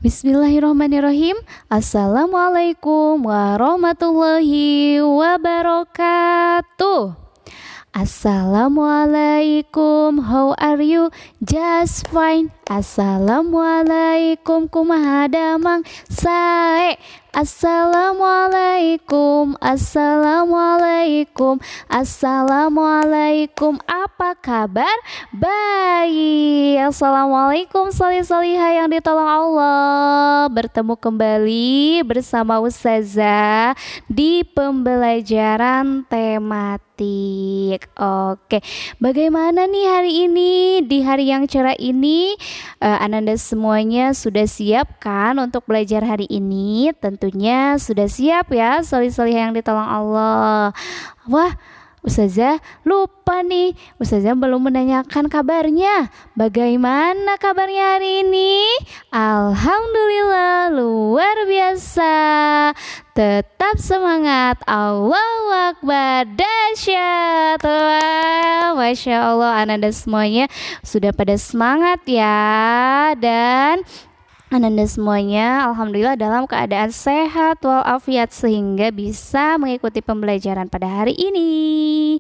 Bismillahirrahmanirrahim. Assalamualaikum warahmatullahi wabarakatuh. Assalamualaikum, how are you? Just fine. Assalamualaikum, kumaha damang sae. Assalamualaikum, assalamualaikum, assalamualaikum. Apa kabar? Baik. Assalamualaikum solih-solihah yang ditolong Allah. Bertemu kembali bersama Ustazah di pembelajaran tematik. Oke, bagaimana nih hari ini? Di hari yang cerah ini, Ananda semuanya sudah siap kan untuk belajar hari ini? Tentunya sudah siap ya, solih-solihah yang ditolong Allah. Wah, Ustazah lupa nih, Ustazah belum menanyakan kabarnya. Bagaimana kabarnya hari ini? Alhamdulillah luar biasa. Tetap semangat. Allahu Akbar, dahsyat. Wah, Masya Allah, Ananda semuanya sudah pada semangat ya. Dan Ananda semuanya alhamdulillah dalam keadaan sehat walafiat sehingga bisa mengikuti pembelajaran pada hari ini.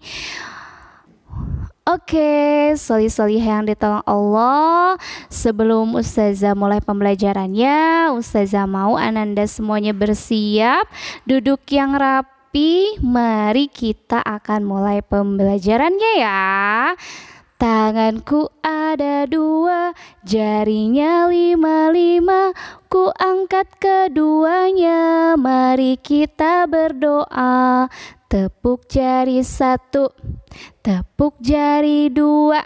Oke, solih-solihah yang ditolong Allah. Sebelum Ustazah mulai pembelajarannya, Ustazah mau Ananda semuanya bersiap, duduk yang rapi. Mari kita akan mulai pembelajarannya ya. Tanganku ada dua, jarinya lima-lima, ku angkat keduanya, mari kita berdoa. Tepuk jari satu, tepuk jari dua,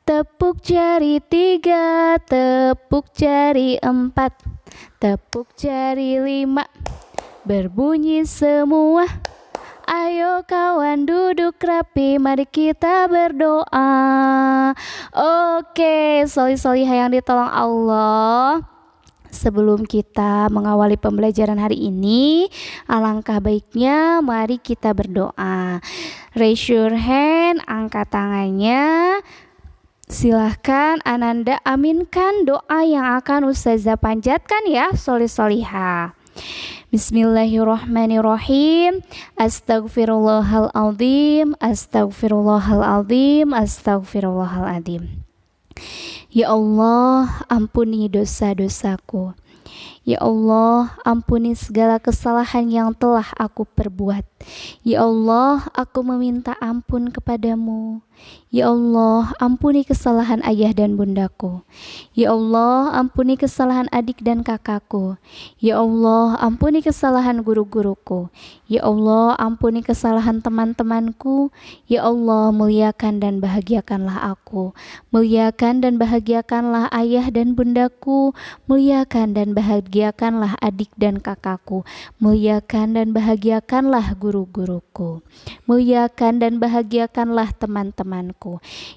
tepuk jari tiga, tepuk jari empat, tepuk jari lima, berbunyi semua. Ayo kawan duduk rapi, mari kita berdoa. Oke, solih-solihah yang ditolong Allah. Sebelum kita mengawali pembelajaran hari ini, alangkah baiknya mari kita berdoa. Raise your hand, angkat tangannya. Silahkan Ananda aminkan doa yang akan Ustazah panjatkan ya, solih-solihah. Bismillahirrahmanirrahim. Astagfirullahaladzim, astagfirullahaladzim, astagfirullahaladzim. Ya Allah, ampuni dosa-dosaku. Ya Allah, ampuni segala kesalahan yang telah aku perbuat. Ya Allah, aku meminta ampun kepadamu. Ya Allah, ampuni kesalahan ayah dan bundaku. Ya Allah, ampuni kesalahan adik dan kakakku. Ya Allah, ampuni kesalahan guru-guruku. Ya Allah, ampuni kesalahan teman-temanku. Ya Allah, muliakan dan bahagiakanlah aku. Muliakan dan bahagiakanlah ayah dan bundaku. Muliakan dan bahagiakanlah adik dan kakakku. Muliakan dan bahagiakanlah guru-guruku. Muliakan dan bahagiakanlah teman-temanku.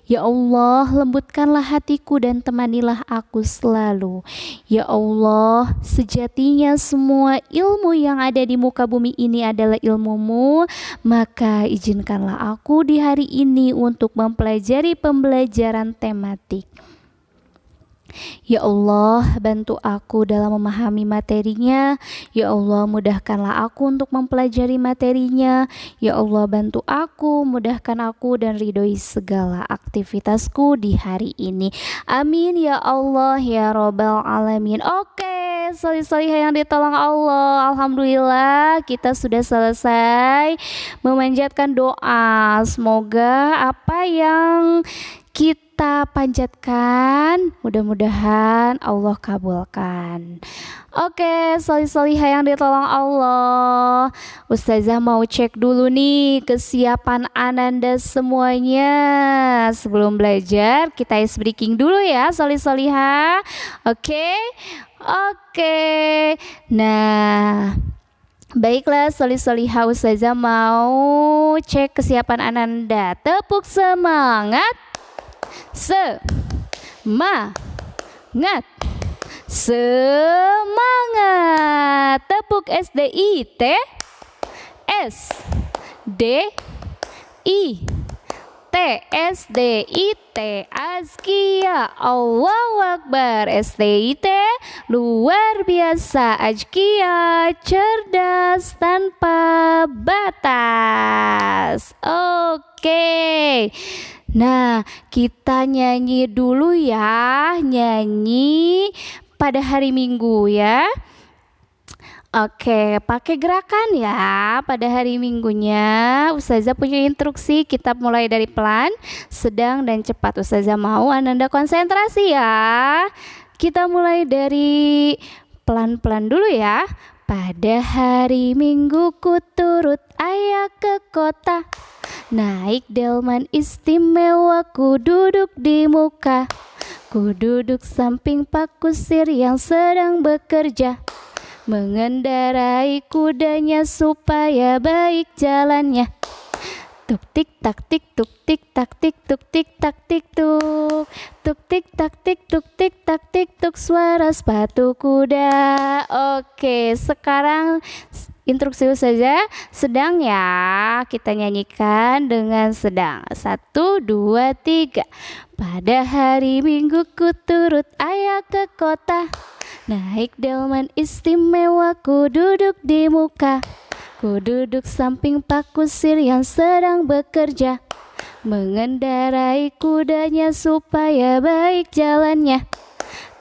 Ya Allah, lembutkanlah hatiku dan temanilah aku selalu. Ya Allah, sejatinya semua ilmu yang ada di muka bumi ini adalah ilmu-Mu, maka izinkanlah aku di hari ini untuk mempelajari pembelajaran tematik. Ya Allah, bantu aku dalam memahami materinya. Ya Allah, mudahkanlah aku untuk mempelajari materinya. Ya Allah, bantu aku, mudahkan aku dan ridhoi segala aktivitasku di hari ini. Amin ya Allah ya Rabbal Alamin. Oke, solih-solihah yang ditolong Allah. Alhamdulillah kita sudah selesai memanjatkan doa. Semoga apa yang kita panjatkan mudah-mudahan Allah kabulkan. Oke, solih-solihah yang ditolong Allah. Ustazah mau cek dulu nih kesiapan Ananda semuanya. Sebelum belajar kita ice breaking dulu ya, solih-solihah. Oke. Nah, baiklah solih-solihah, Ustazah mau cek kesiapan Ananda. Tepuk semangat. Semangat. Semangat. Tepuk SDIT. SDIT. SDIT Azkia, Allahu Akbar. SDIT luar biasa, Azkia cerdas tanpa batas. Oke. Nah, kita nyanyi dulu ya, nyanyi pada hari Minggu ya. Oke, pakai gerakan ya pada hari Minggunya. Ustazah punya instruksi, kita mulai dari pelan, sedang, dan cepat. Ustazah mau Ananda konsentrasi ya. Kita mulai dari pelan-pelan dulu ya. Pada hari Minggu ku turut ayah ke kota, naik delman istimewa, ku duduk di muka, ku duduk samping Pak Kusir yang sedang bekerja, mengendarai kudanya supaya baik jalannya. Tuk tik tak tik tuk tik tak tik tuk tik tak tik tuk, tuk tik tak tik tuk tik tak tik tuk, suara sepatu kuda. Oke, sekarang instruksi saja sedang ya, kita nyanyikan dengan sedang. 1, 2, 3. Pada hari Minggu ku turut ayah ke kota, naik delman istimewa, ku duduk di muka, ku duduk samping Pak Kusir yang sedang bekerja, mengendarai kudanya supaya baik jalannya.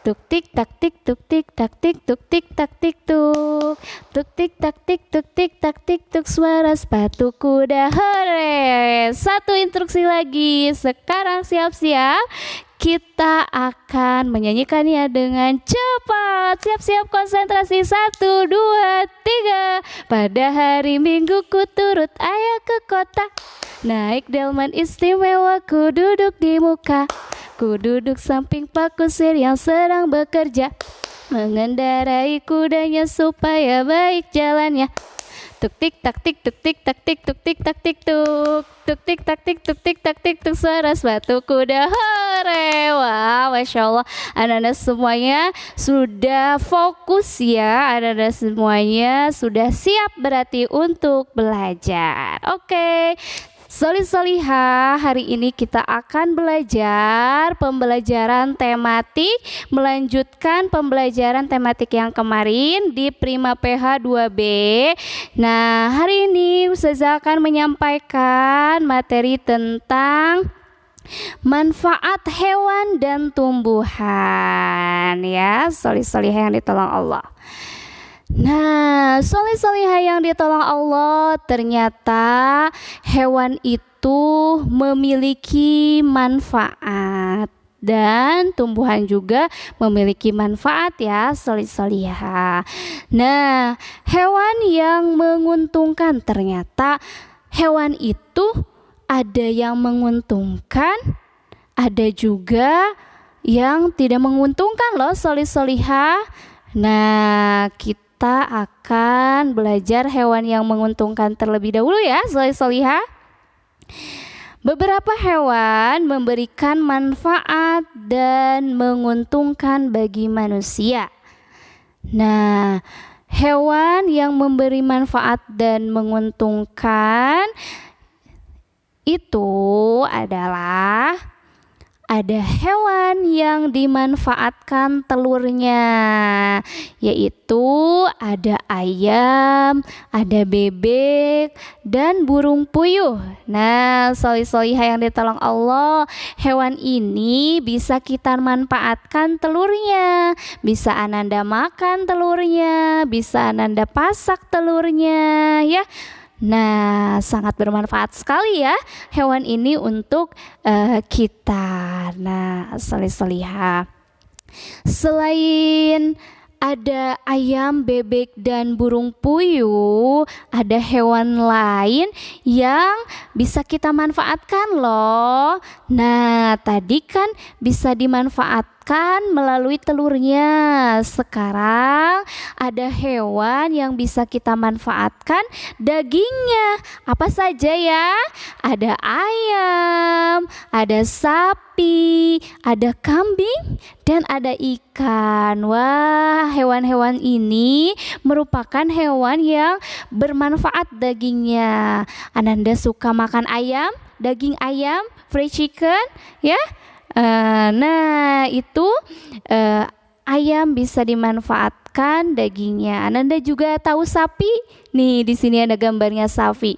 Tuk tik tak tik tuk tik tak tik tuk tik tak tik tuk, tuk tik tak tik tuk tik tak tik tuk, suara sepatu kuda. Hore! 1 instruksi lagi. Sekarang siap-siap, kita akan menyanyikannya dengan cepat. Siap-siap konsentrasi. 1, 2, 3. Pada hari Minggu ku turut ayah ke kota, naik delman istimewa, ku duduk di muka, ku duduk samping Pak Kusir yang sedang bekerja, mengendarai kudanya supaya baik jalannya. Tuk tik tak tik tuk tik tak tik tuk tik tak tik tuk, tuk tik tak tik tuk tik tak tik tuk, suara sepatu kuda. Hore! Wah, Masya Allah, anak-anak semuanya sudah fokus ya, anak-anak semuanya sudah siap berarti untuk belajar. Oke, Solih-solihah, hari ini kita akan belajar pembelajaran tematik, melanjutkan pembelajaran tematik yang kemarin di Prima PH 2B. Nah, hari ini Ustazah akan menyampaikan materi tentang manfaat hewan dan tumbuhan ya, solih-solihah yang ditolong Allah. Nah, soleh-solehah yang ditolong Allah, ternyata hewan itu memiliki manfaat dan tumbuhan juga memiliki manfaat ya, soleh-solehah. Nah, hewan yang menguntungkan, ternyata hewan itu ada yang menguntungkan, ada juga yang tidak menguntungkan loh, soleh-solehah. Nah, kita akan belajar hewan yang menguntungkan terlebih dahulu ya, solih-solihah. Beberapa hewan memberikan manfaat dan menguntungkan bagi manusia. Nah, hewan yang memberi manfaat dan menguntungkan itu adalah, ada hewan yang dimanfaatkan telurnya, yaitu ada ayam, ada bebek, dan burung puyuh. Nah, solih-solihah yang ditolong Allah, hewan ini bisa kita manfaatkan telurnya, bisa Ananda makan telurnya, bisa Ananda pasak telurnya ya. Nah, sangat bermanfaat sekali ya hewan ini untuk kita. Nah, solih-solihah. Selain ada ayam, bebek, dan burung puyuh, ada hewan lain yang bisa kita manfaatkan loh. Nah, tadi kan bisa dimanfaatkan melalui telurnya. Sekarang ada hewan yang bisa kita manfaatkan dagingnya. Apa saja ya? Ada ayam, ada sapi, ada kambing, dan ada ikan. Wah, hewan-hewan ini merupakan hewan yang bermanfaat dagingnya. Ananda suka makan ayam? daging ayam, fried chicken, ya. Nah, itu ayam bisa dimanfaatkan dagingnya. Anda juga tahu sapi? Nih, di sini ada gambarnya sapi.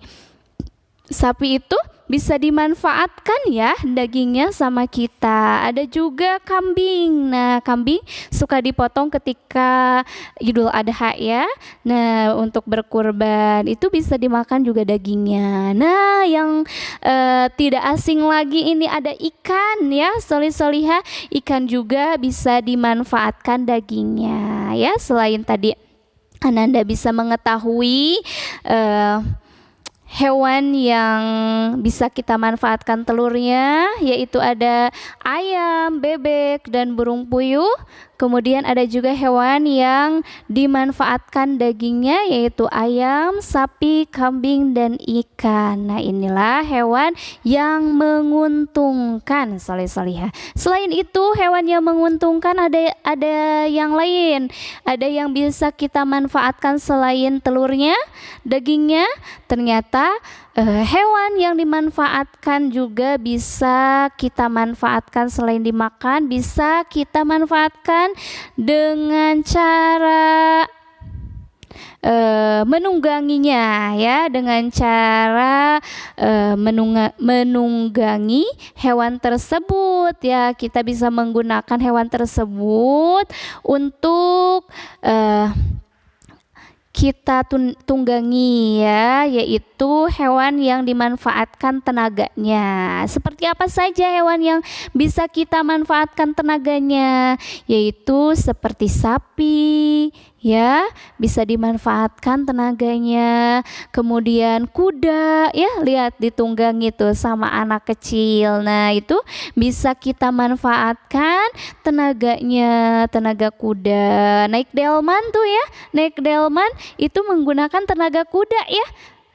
Sapi itu bisa dimanfaatkan ya dagingnya sama kita. Ada juga kambing. Nah, kambing suka dipotong ketika Idul Adha ya. Nah, untuk berkurban itu bisa dimakan juga dagingnya. Nah, yang tidak asing lagi ini ada ikan ya, solih-solihah. Ikan juga bisa dimanfaatkan dagingnya ya. Selain tadi Ananda bisa mengetahui hewan yang bisa kita manfaatkan telurnya, yaitu ada ayam, bebek, dan burung puyuh. Kemudian ada juga hewan yang dimanfaatkan dagingnya, yaitu ayam, sapi, kambing, dan ikan. Nah, inilah hewan yang menguntungkan, soleh-solihah. Selain itu, hewan yang menguntungkan ada yang lain. Ada yang bisa kita manfaatkan selain telurnya, dagingnya. Ternyata hewan yang dimanfaatkan juga bisa kita manfaatkan selain dimakan, bisa kita manfaatkan dengan cara menungganginya ya, dengan cara menunggangi hewan tersebut ya. Kita bisa menggunakan hewan tersebut untuk kita tunggangi ya, yaitu hewan yang dimanfaatkan tenaganya. Seperti apa saja hewan yang bisa kita manfaatkan tenaganya? Yaitu seperti sapi ya, bisa dimanfaatkan tenaganya. Kemudian kuda ya, lihat ditunggangi tuh sama anak kecil. Nah, itu bisa kita manfaatkan tenaganya, tenaga kuda. Naik delman tuh ya, naik delman itu menggunakan tenaga kuda ya.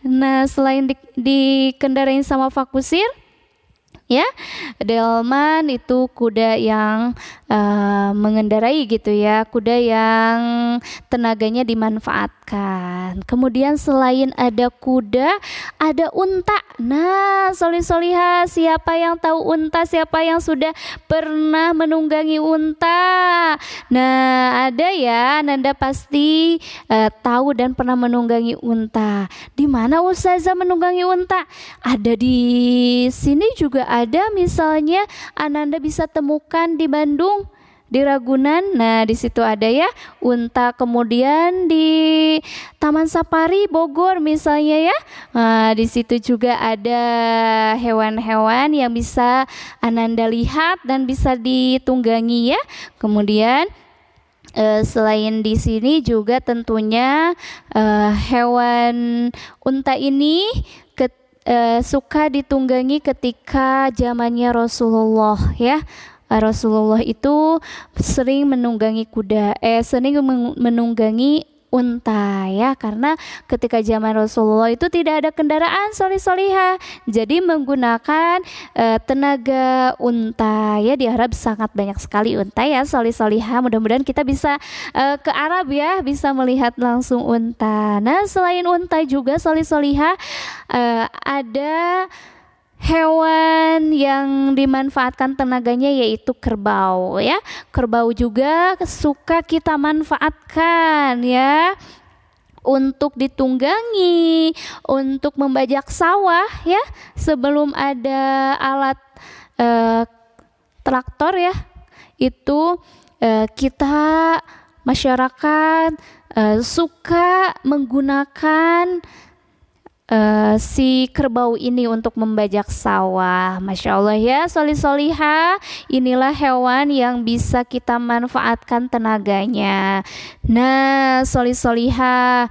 Nah, selain dikendarain sama vakusir ya, delman itu kuda yang mengendarai gitu ya, kuda yang tenaganya dimanfaatkan. Kemudian selain ada kuda, ada unta. Nah, solih-solihah, siapa yang tahu unta? Siapa yang sudah pernah menunggangi unta? Nah, ada ya, Nanda pasti tahu dan pernah menunggangi unta. Di mana Ustazah menunggangi unta? Ada di sini juga ada, misalnya Ananda bisa temukan di Bandung, di Ragunan. Nah, di situ ada ya unta. Kemudian di Taman Safari Bogor misalnya ya. Nah, di situ juga ada hewan-hewan yang bisa Ananda lihat dan bisa ditunggangi ya. Kemudian selain di sini juga tentunya hewan unta ini suka ditunggangi ketika zamannya Rasulullah ya. Rasulullah itu sering menunggangi menunggangi unta ya, karena ketika zaman Rasulullah itu tidak ada kendaraan, solihah, jadi menggunakan tenaga unta ya. Di Arab sangat banyak sekali unta ya, solihah. Mudah-mudahan kita bisa ke Arab ya, bisa melihat langsung unta. Nah, selain unta juga solihah ada hewan yang dimanfaatkan tenaganya, yaitu kerbau ya. Kerbau juga suka kita manfaatkan ya, untuk ditunggangi, untuk membajak sawah ya. Sebelum ada alat traktor ya, itu kita masyarakat suka menggunakan si kerbau ini untuk membajak sawah. Masya Allah ya, solihah, inilah hewan yang bisa kita manfaatkan tenaganya. Nah, solihah,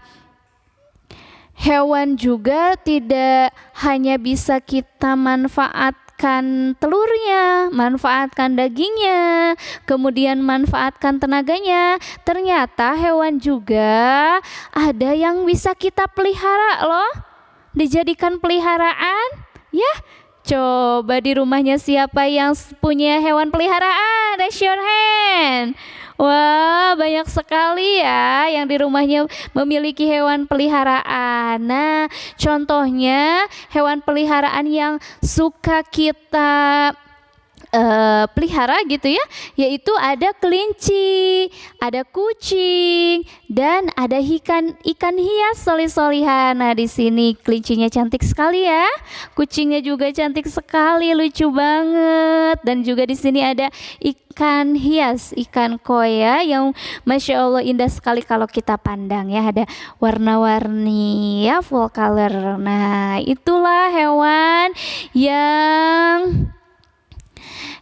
hewan juga tidak hanya bisa kita manfaatkan telurnya, manfaatkan dagingnya, kemudian manfaatkan tenaganya. Ternyata hewan juga ada yang bisa kita pelihara loh, dijadikan peliharaan ya. Coba di rumahnya siapa yang punya hewan peliharaan? Raise your hand. Wah, banyak sekali ya yang di rumahnya memiliki hewan peliharaan. Nah, contohnya hewan peliharaan yang suka kita pelihara gitu ya, yaitu ada kelinci, ada kucing, dan ada ikan hias solih-solihan. Nah, di sini kelincinya cantik sekali ya, kucingnya juga cantik sekali, lucu banget, dan juga di sini ada ikan hias, ikan koi ya, yang masya Allah indah sekali kalau kita pandang ya, ada warna-warni ya, full color. Nah, itulah yang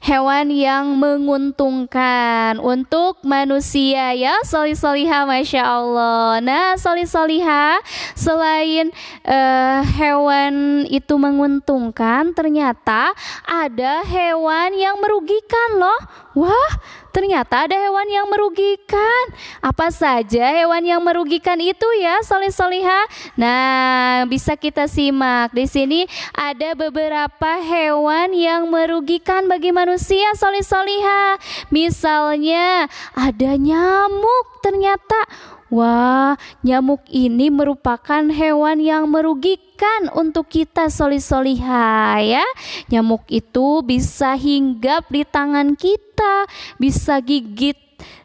hewan yang menguntungkan untuk manusia ya, solih-soliha masya Allah. Nah, solih-soliha, selain hewan itu menguntungkan, ternyata ada hewan yang merugikan loh. Wah, ternyata ada hewan yang merugikan. Apa saja hewan yang merugikan itu ya, solih-soliha? Nah, bisa kita simak di sini, ada beberapa hewan yang merugikan bagi manusia, solih-soliha. Misalnya ada nyamuk ternyata. Wah, nyamuk ini merupakan hewan yang merugikan untuk kita, solih-soliha ya. Nyamuk itu bisa hinggap di tangan kita, bisa gigit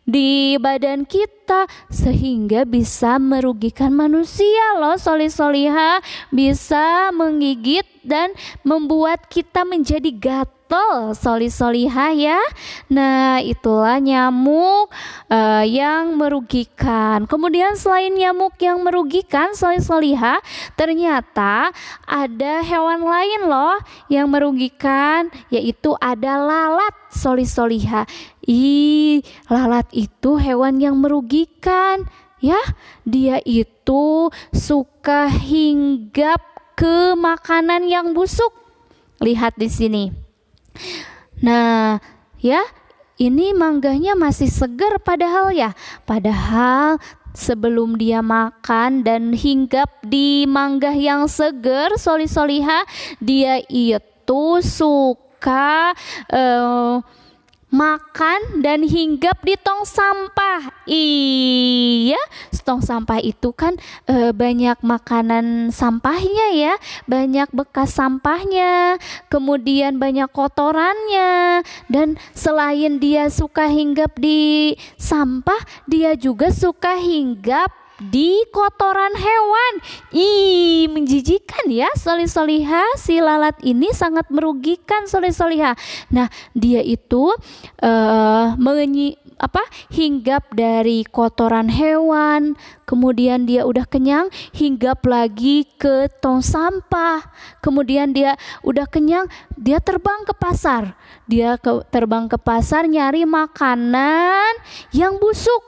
di badan kita, sehingga bisa merugikan manusia loh, solih-soliha. Bisa menggigit dan membuat kita menjadi gatal, solih-soliha ya. Nah, itulah nyamuk yang merugikan. Kemudian selain nyamuk yang merugikan, solih-soliha, ternyata ada hewan lain loh yang merugikan, yaitu ada lalat, solih-soliha. Lalat itu hewan yang merugikan ya. Dia itu suka hinggap ke makanan yang busuk. Lihat di sini. Nah, ya, ini mangganya masih segar padahal ya. Padahal sebelum dia makan dan hinggap di mangga yang segar, solih-soliha, dia itu suka makan dan hinggap di tong sampah. Iya, tong sampah itu kan banyak makanan sampahnya ya, banyak bekas sampahnya, kemudian banyak kotorannya. Dan selain dia suka hinggap di sampah, dia juga suka hinggap di kotoran hewan. Menjijikan ya, solih-soliha. Si lalat ini sangat merugikan, solih-soliha. Nah, dia itu hinggap dari kotoran hewan, kemudian dia udah kenyang, hinggap lagi ke tong sampah, kemudian dia udah kenyang, dia terbang ke pasar. Terbang ke pasar nyari makanan yang busuk.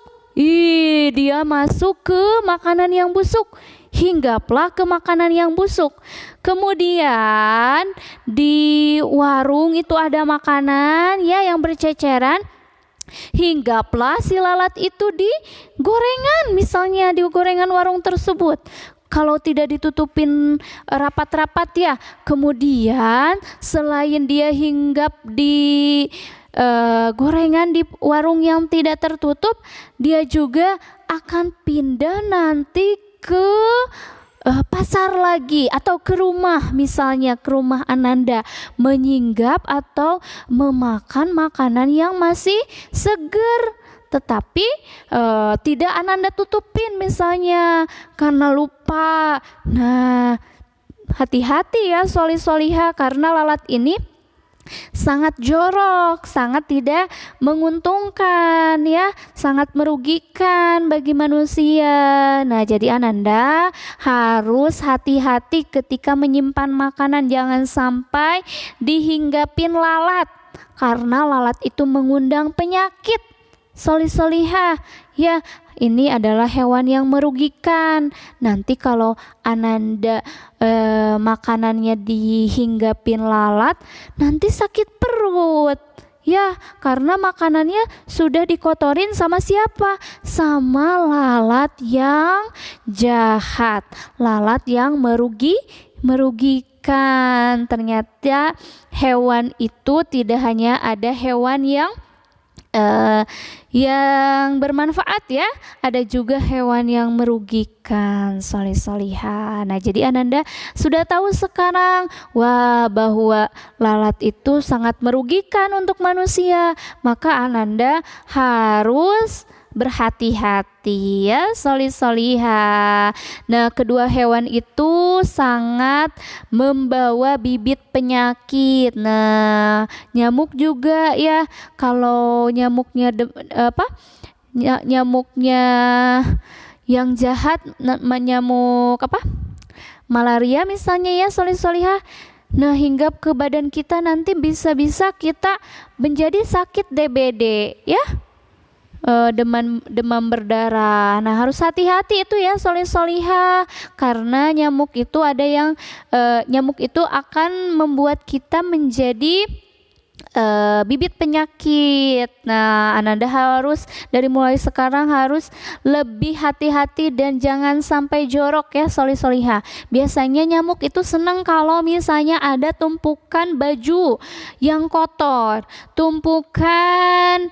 Dia masuk ke makanan yang busuk, hinggaplah ke makanan yang busuk. Kemudian di warung itu ada makanan ya yang berceceran, hinggaplah si lalat itu di gorengan, misalnya di gorengan warung tersebut. Kalau tidak ditutupin rapat-rapat ya, kemudian selain dia hinggap di gorengan di warung yang tidak tertutup, dia juga akan pindah nanti ke pasar lagi atau ke rumah, misalnya ke rumah Ananda, menyinggap atau memakan makanan yang masih segar, tetapi tidak Ananda tutupin misalnya karena lupa. Nah, hati-hati ya, solih-soliha, karena lalat ini sangat jorok, sangat tidak menguntungkan ya, sangat merugikan bagi manusia. Nah, jadi Ananda harus hati-hati ketika menyimpan makanan, jangan sampai dihinggapin lalat, karena lalat itu mengundang penyakit, solih-soliha ya. Ini adalah hewan yang merugikan. Nanti kalau Ananda makanannya dihinggapin lalat, nanti sakit perut ya, karena makanannya sudah dikotorin sama siapa? Sama lalat yang jahat, lalat yang merugikan. Ternyata hewan itu tidak hanya ada hewan yang eh, yang bermanfaat ya, ada juga hewan yang merugikan, solih-solihah. Nah, jadi Ananda sudah tahu sekarang bahwa lalat itu sangat merugikan untuk manusia, maka Ananda harus berhati-hati ya, solih-solihah. Nah, kedua hewan itu sangat membawa bibit penyakit. Nah, nyamuk juga ya, kalau nyamuknya nyamuknya yang jahat, nyamuk malaria misalnya ya, solih-solihah. Nah, hinggap ke badan kita, nanti bisa-bisa kita menjadi sakit DBD ya, demam berdarah. Nah, harus hati-hati itu ya, solih-solihah, karena nyamuk itu nyamuk itu akan membuat kita menjadi bibit penyakit. Nah, Ananda harus dari mulai sekarang harus lebih hati-hati dan jangan sampai jorok ya, solih-solihah. Biasanya nyamuk itu senang kalau misalnya ada tumpukan baju yang kotor, tumpukan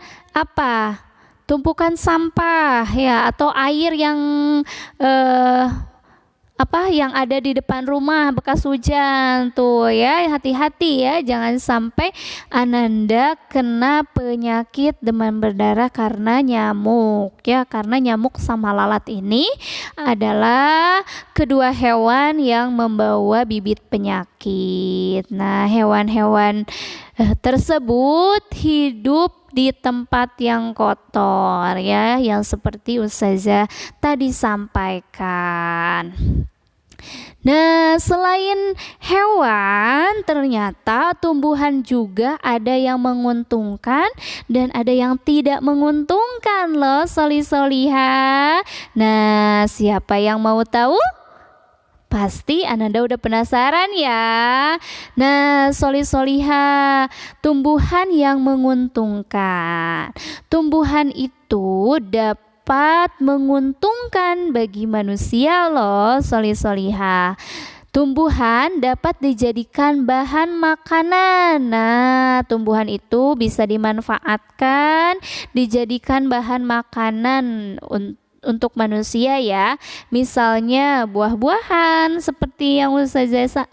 tumpukan sampah ya, atau air yang yang ada di depan rumah bekas hujan tuh ya, hati-hati ya, jangan sampai Ananda kena penyakit demam berdarah karena nyamuk ya, karena nyamuk sama lalat ini adalah kedua hewan yang membawa bibit penyakit. Nah, hewan-hewan tersebut hidup di tempat yang kotor ya, yang seperti Ustazah tadi sampaikan. Nah, selain hewan, ternyata tumbuhan juga ada yang menguntungkan dan ada yang tidak menguntungkan loh, solih-solihah. Nah, siapa yang mau tahu? Pasti Ananda udah penasaran ya. Nah, solih-solihah, tumbuhan yang menguntungkan. Tumbuhan itu dapat menguntungkan bagi manusia loh, solih-solihah. Tumbuhan dapat dijadikan bahan makanan. Nah, tumbuhan itu bisa dimanfaatkan, dijadikan bahan makanan untuk manusia ya. Misalnya buah-buahan seperti yang Ustazah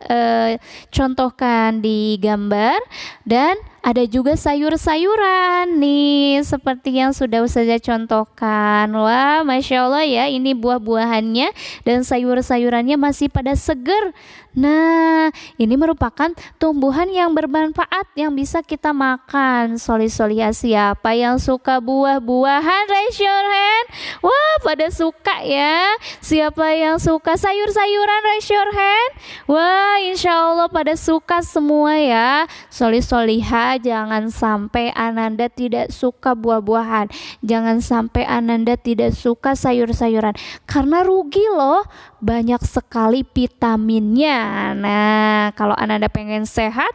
contohkan di gambar, dan ada juga sayur-sayuran nih seperti yang sudah Ustazah contohkan. Wah, Masya Allah ya, ini buah-buahannya dan sayur-sayurannya masih pada seger. Nah, ini merupakan tumbuhan yang bermanfaat yang bisa kita makan. Solih-solihah, siapa yang suka buah-buahan? Raise your hand. Wah, pada suka ya. Siapa yang suka sayur-sayuran? Raise your hand. Wah, insya Allah pada suka semua ya. Solih-solihah, jangan sampai Ananda tidak suka buah-buahan. Jangan sampai Ananda tidak suka sayur-sayuran, karena rugi loh, banyak sekali vitaminnya. Nah, kalau Ananda pengen sehat,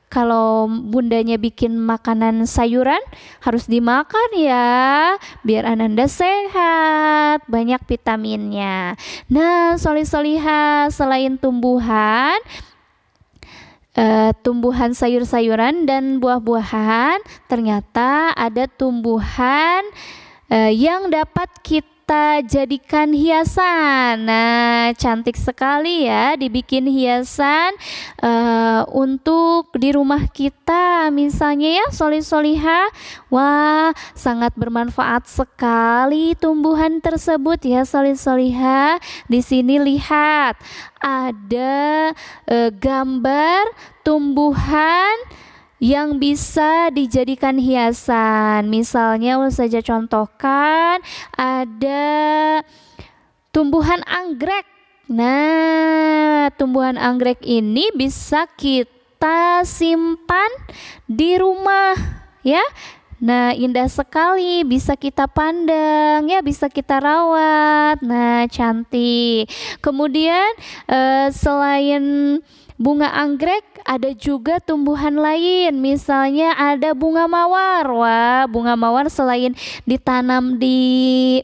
kalau bundanya bikin makanan sayuran, harus dimakan ya, biar Ananda sehat, banyak vitaminnya. Nah, solih-solihah, selain tumbuhan sayur-sayuran dan buah-buahan, ternyata ada tumbuhan yang dapat kita jadikan hiasan. Nah, cantik sekali ya, dibikin hiasan untuk di rumah kita misalnya ya, solih-solihah. Wah, sangat bermanfaat sekali tumbuhan tersebut ya, solih-solihah. Di sini lihat ada gambar tumbuhan yang bisa dijadikan hiasan. Misalnya Ustazah contohkan ada tumbuhan anggrek. Nah, tumbuhan anggrek ini bisa kita simpan di rumah ya. Nah, indah sekali, bisa kita pandang ya, bisa kita rawat. Nah, cantik. Kemudian selain bunga anggrek, ada juga tumbuhan lain, misalnya ada bunga mawar. Wah, bunga mawar selain ditanam di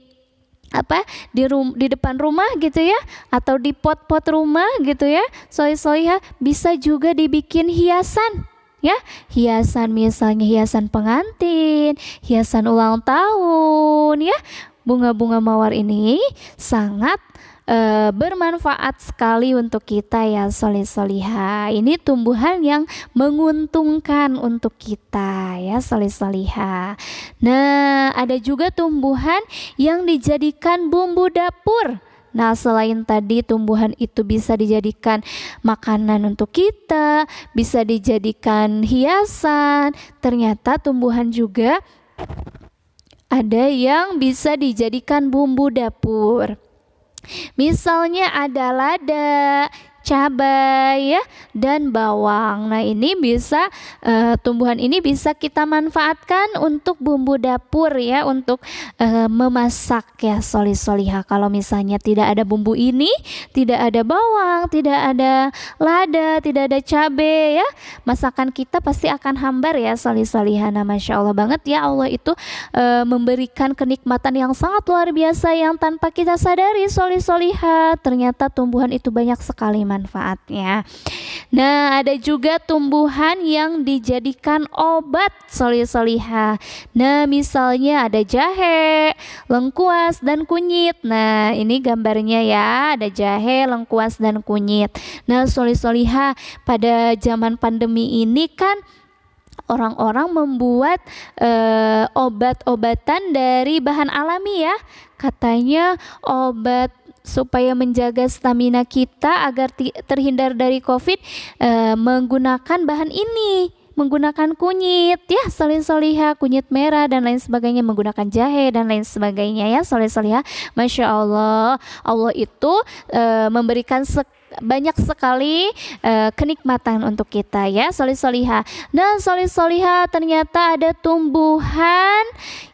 di depan rumah gitu ya, atau di pot-pot rumah gitu ya, solih-solihah, bisa juga dibikin hiasan ya, hiasan misalnya hiasan pengantin, hiasan ulang tahun ya. Bunga-bunga mawar ini sangat bermanfaat sekali untuk kita ya solih-solihah. Ini tumbuhan yang menguntungkan untuk kita ya solih-solihah. Nah, ada juga tumbuhan yang dijadikan bumbu dapur. Nah, selain tadi tumbuhan itu bisa dijadikan makanan untuk kita, bisa dijadikan hiasan, ternyata tumbuhan juga ada yang bisa dijadikan bumbu dapur. Misalnya ada lada, cabai ya, dan bawang. Nah, ini bisa tumbuhan ini bisa kita manfaatkan untuk bumbu dapur ya, untuk memasak ya solih-solihah. Kalau misalnya tidak ada bumbu ini, tidak ada bawang, tidak ada lada, tidak ada cabai ya, masakan kita pasti akan hambar ya solih-solihah. Nah, Masya Allah banget ya, Allah itu memberikan kenikmatan yang sangat luar biasa yang tanpa kita sadari solih-solihah. Ternyata tumbuhan itu banyak sekali manfaatnya. Nah, ada juga tumbuhan yang dijadikan obat solih-solihah. Nah, misalnya ada jahe, lengkuas, dan kunyit. Nah, ini gambarnya ya, ada jahe, lengkuas, dan kunyit. Nah, solih-solihah, pada zaman pandemi ini kan orang-orang membuat obat-obatan dari bahan alami ya. Katanya obat supaya menjaga stamina kita agar terhindar dari COVID, menggunakan bahan ini, menggunakan kunyit ya solih-solihah, kunyit merah dan lain sebagainya, menggunakan jahe dan lain sebagainya ya solih-solihah. Masya Allah, Allah itu memberikan banyak sekali kenikmatan untuk kita ya solih-solihah. Dan solih-solihah, ternyata ada tumbuhan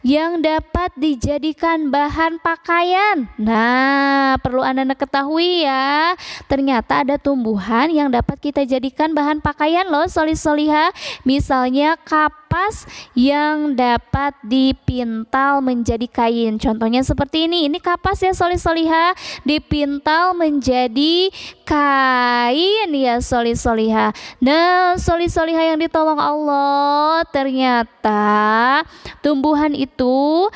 yang dapat dijadikan bahan pakaian. Nah, perlu Anda ketahui ya, ternyata ada tumbuhan yang dapat kita jadikan bahan pakaian loh solih-solihah. Misalnya kapas yang dapat dipintal menjadi kain. Contohnya seperti ini kapas ya solih-solihah, dipintal menjadi kain ya solih-solihah. Nah, solih-solihah yang ditolong Allah, ternyata tumbuhan itu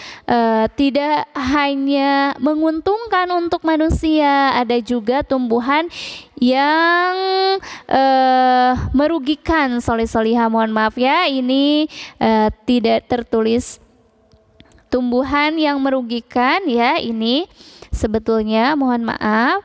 tidak hanya menguntungkan untuk manusia, ada juga tumbuhan yang merugikan solih-solihah. Mohon maaf ya, ini tidak tertulis tumbuhan yang merugikan ya, ini sebetulnya mohon maaf.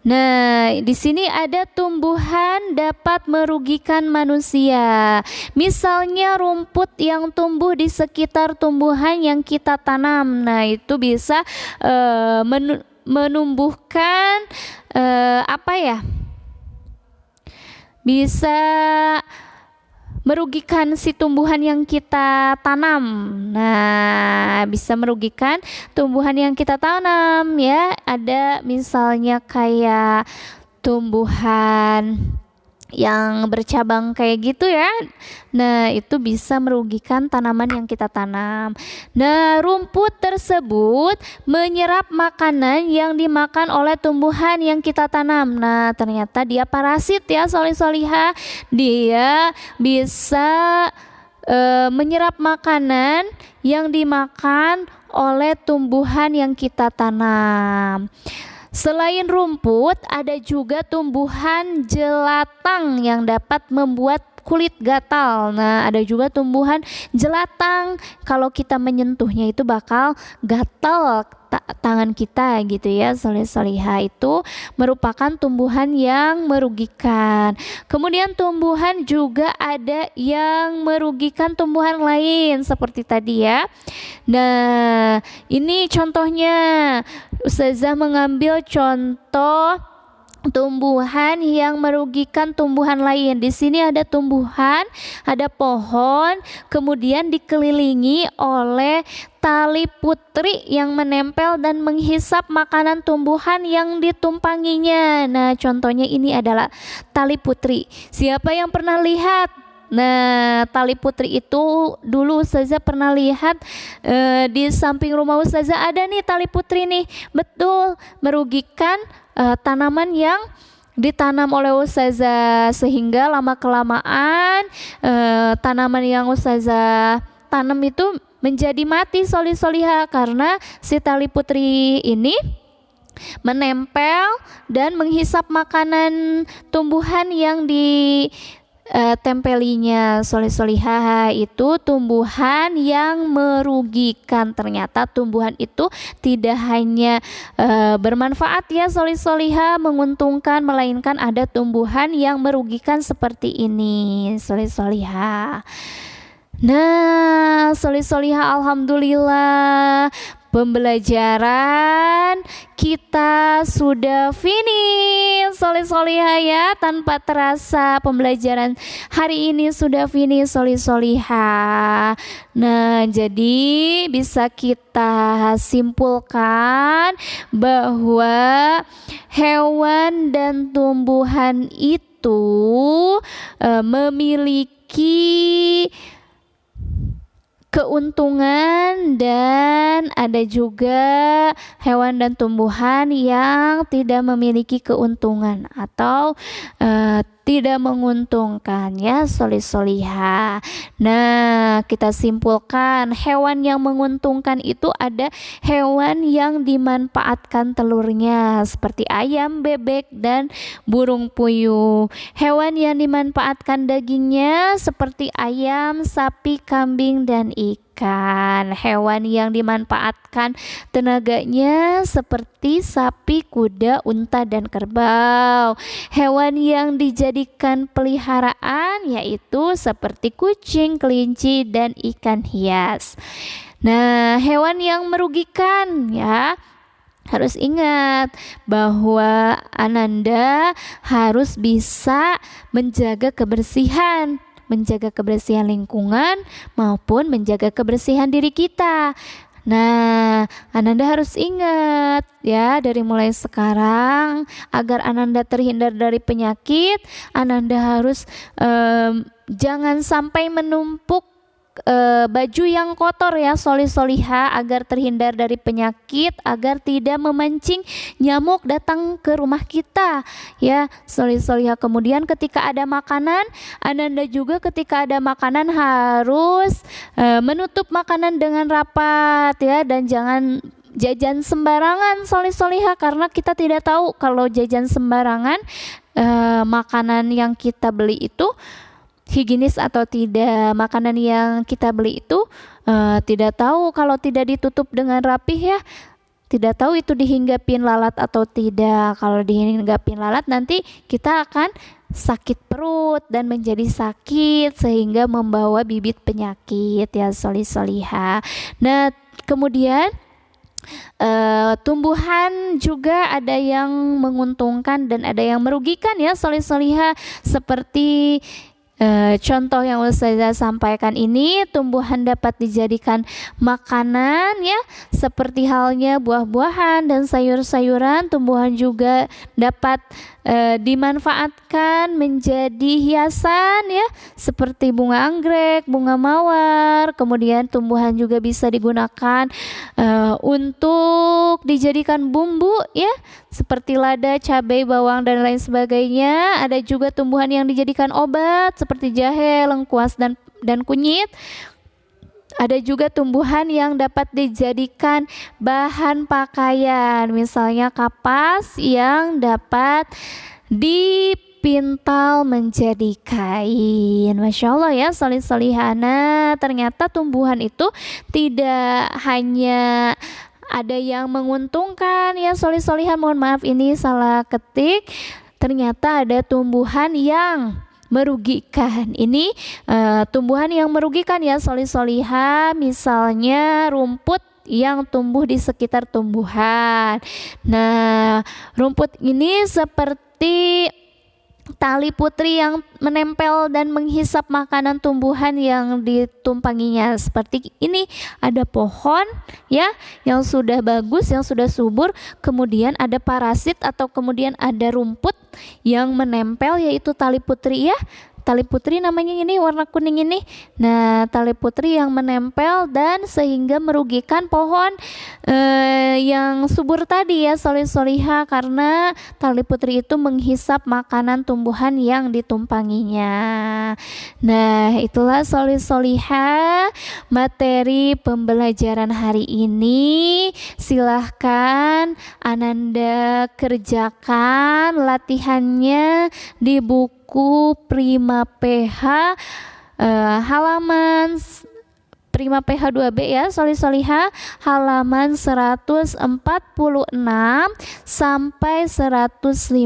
Nah, di sini ada tumbuhan dapat merugikan manusia. Misalnya rumput yang tumbuh di sekitar tumbuhan yang kita tanam. Nah, itu bisa menumbuhkan apa ya? Bisa merugikan si tumbuhan yang kita tanam. Nah, bisa merugikan tumbuhan yang kita tanam ya. Ada misalnya kayak tumbuhan yang bercabang kayak gitu ya. Nah, itu bisa merugikan tanaman yang kita tanam. Nah, rumput tersebut menyerap makanan yang dimakan oleh tumbuhan yang kita tanam. Nah, ternyata dia parasit ya solih-solihah. Dia bisa menyerap makanan yang dimakan oleh tumbuhan yang kita tanam. Selain rumput, ada juga tumbuhan jelatang yang dapat membuat kulit gatal. Nah, ada juga tumbuhan jelatang, kalau kita menyentuhnya itu bakal gatal tangan kita gitu ya solih-solihah. Itu merupakan tumbuhan yang merugikan. Kemudian tumbuhan juga ada yang merugikan tumbuhan lain seperti tadi ya. Nah, ini contohnya Ustazah mengambil contoh tumbuhan yang merugikan tumbuhan lain. Di sini ada tumbuhan, ada pohon, kemudian dikelilingi oleh tali putri yang menempel dan menghisap makanan tumbuhan yang ditumpanginya. Nah, contohnya ini adalah tali putri. Siapa yang pernah lihat? Nah, tali putri itu dulu Ustazah pernah lihat di samping rumah Ustazah ada nih tali putri nih. Betul, merugikan tanaman yang ditanam oleh ustazah, sehingga lama kelamaan tanaman yang ustazah tanam itu menjadi mati solihah, karena si tali putri ini menempel dan menghisap makanan tumbuhan yang ditempelinya. Solihah, itu tumbuhan yang merugikan. Ternyata tumbuhan itu tidak hanya bermanfaat ya solihah, menguntungkan, melainkan ada tumbuhan yang merugikan seperti ini solihah. Nah, solihah, alhamdulillah pembelajaran kita sudah finish solihah ya. Tanpa terasa pembelajaran hari ini sudah finish solihah. Nah, jadi bisa kita simpulkan bahwa hewan dan tumbuhan itu memiliki keuntungan, dan ada juga hewan dan tumbuhan yang tidak memiliki keuntungan atau tidak menguntungkan ya solihah. Nah, kita simpulkan hewan yang menguntungkan itu ada hewan yang dimanfaatkan telurnya seperti ayam, bebek, dan burung puyuh. Hewan yang dimanfaatkan dagingnya seperti ayam, sapi, kambing, dan ikan. Hewan yang dimanfaatkan tenaganya seperti sapi, kuda, unta, dan kerbau. Hewan yang dijadikan peliharaan yaitu seperti kucing, kelinci, dan ikan hias. Nah, hewan yang merugikan ya, harus ingat bahwa Ananda harus bisa menjaga kebersihan lingkungan maupun menjaga kebersihan diri kita. Nah, Ananda harus ingat ya, dari mulai sekarang agar Ananda terhindar dari penyakit, Ananda harus jangan sampai menumpuk baju yang kotor ya solihah, agar terhindar dari penyakit, agar tidak memancing nyamuk datang ke rumah kita ya solihah. Kemudian ketika ada makanan, Ananda juga ketika ada makanan harus menutup makanan dengan rapat ya, dan jangan jajan sembarangan solihah, karena kita tidak tahu kalau jajan sembarangan makanan yang kita beli itu higienis atau tidak. Makanan yang kita beli itu tidak tahu kalau tidak ditutup dengan rapih ya, tidak tahu itu dihinggapin lalat atau tidak. Kalau dihinggapin lalat nanti kita akan sakit perut dan menjadi sakit sehingga membawa bibit penyakit ya solihah. Nah, kemudian tumbuhan juga ada yang menguntungkan dan ada yang merugikan ya solihah. Seperti contoh yang saya sampaikan ini, tumbuhan dapat dijadikan makanan ya, seperti halnya buah-buahan dan sayur-sayuran. Tumbuhan juga dapat dimanfaatkan menjadi hiasan ya, seperti bunga anggrek, bunga mawar. Kemudian tumbuhan juga bisa digunakan untuk dijadikan bumbu ya, seperti lada, cabai, bawang, dan lain sebagainya. Ada juga tumbuhan yang dijadikan obat seperti jahe, lengkuas, dan kunyit. Ada juga tumbuhan yang dapat dijadikan bahan pakaian, misalnya kapas yang dapat dipintal menjadi kain. Masya Allah ya solihana, ternyata tumbuhan itu tidak hanya ada yang menguntungkan ya solihah. Mohon maaf ini salah ketik, ternyata ada tumbuhan yang merugikan. Ini tumbuhan yang merugikan ya solihah, misalnya rumput yang tumbuh di sekitar tumbuhan. Nah, rumput ini seperti tali putri yang menempel dan menghisap makanan tumbuhan yang ditumpanginya. Seperti ini, ada pohon ya yang sudah bagus, yang sudah subur, kemudian ada parasit atau kemudian ada rumput yang menempel, yaitu tali putri ya. tali putri namanya ini warna kuning ini. Nah, tali putri yang menempel dan sehingga merugikan pohon yang subur tadi ya solih-solihah, karena tali putri itu menghisap makanan tumbuhan yang ditumpanginya. Nah, itulah solih-solihah materi pembelajaran hari ini. Silahkan Ananda kerjakan latihannya di buku Prima PH halaman Prima PH 2B ya, solih-solihah, halaman 146 sampai 150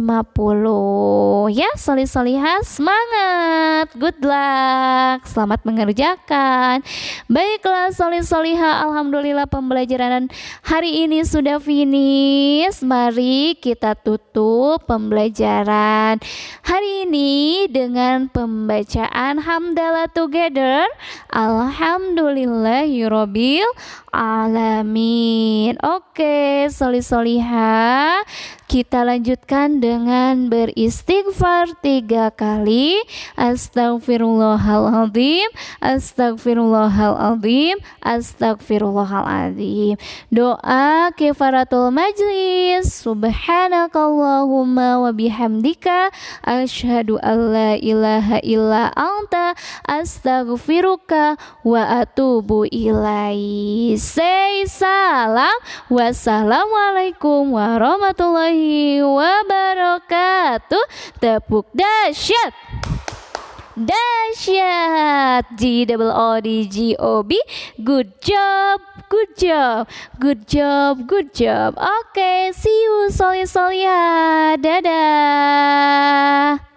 ya, solih-solihah, semangat, good luck, selamat mengerjakan. Baiklah solih-solihah, alhamdulillah pembelajaran hari ini sudah finish. Mari kita tutup pembelajaran hari ini dengan pembacaan hamdalah together. Alhamdulillahirabbil alamin. Oke, solih-solihah, kita lanjutkan dengan beristighfar 3 kali. Astagfirullahaladzim, astagfirullahaladzim, astagfirullahaladzim. Doa kifaratul majlis. Subhanakallahumma wa bihamdika asyhadu an la ilaha illa anta astaghfiruka wa atubu ilaihi. Say salam. Wassalamualaikum warahmatullahi wabarakatuh. Tepuk dahsyat. Dahsyat. GOOD. Good job. Good job. Good job. Good job. Oke, see you solih-solihah. Dadah.